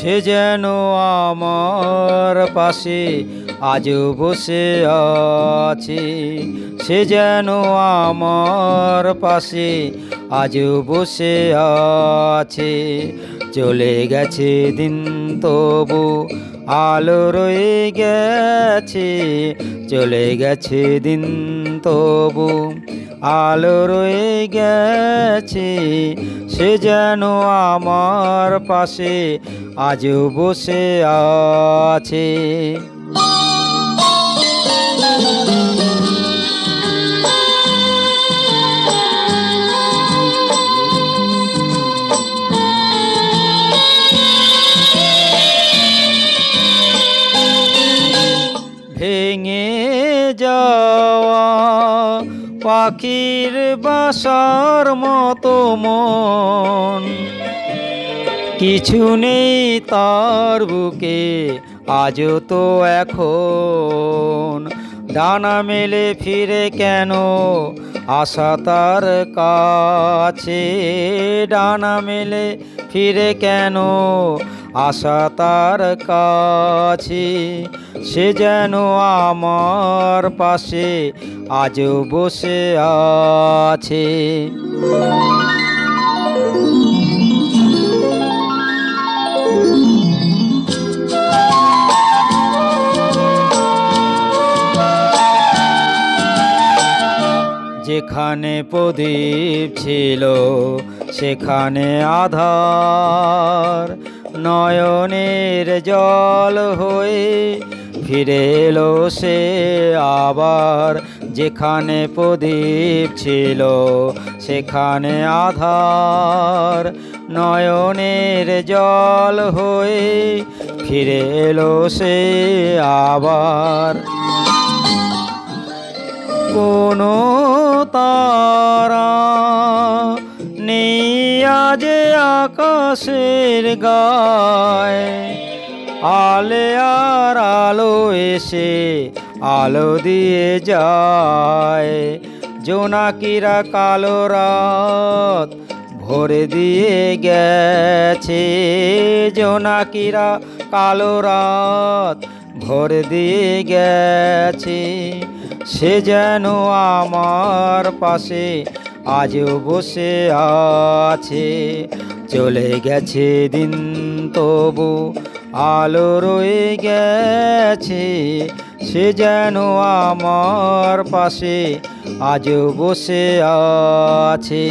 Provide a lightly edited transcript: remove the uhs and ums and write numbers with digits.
সে যেন আমার পাশে আজও বসে আছে। সে যেন আমার পাশে আজও বসে আছে। চলে গেছে দিন তবু আলো রয়ে গেছে। চলে গেছে দিন তবু আলো রয়ে গেছে। সে যেন আমার পাশে আজও বসে আছে। ভেঙে যাওয়া পাখির বাসার মতো মন, কিছু নেই তার বুকে আজও তো এখন। ডানা মেলে ফিরে কেন আশা তার কাছে। ডানা মেলে ফিরে কেন আশা তার কাছে। সে যেন আমার পাশে আজও বসে আছে। যেখানে প্রদীপ ছিল সেখানে আধার। নয়নের জল হয়ে ফিরে এলো সে আবার। যেখানে প্রদীপ ছিল সেখানে আধার। নয়নের জল হয়ে ফিরে এলো সে আবার। কোনো তারা নেই আজ আকাশের গায়ে। আলে আর আলো এসে আলো দিয়ে যায়। জোনাকিরা কালো রাত ভরে দিয়ে গেছে। জোনাকিরা কালো রাত ভরে দিয়ে গেছে। সে যেন আমার পাশে আজও বসে আছে। চলে গেছে দিন তবু আলো রয়ে গেছে। সে যেন আমার পাশে আজও বসে আছে।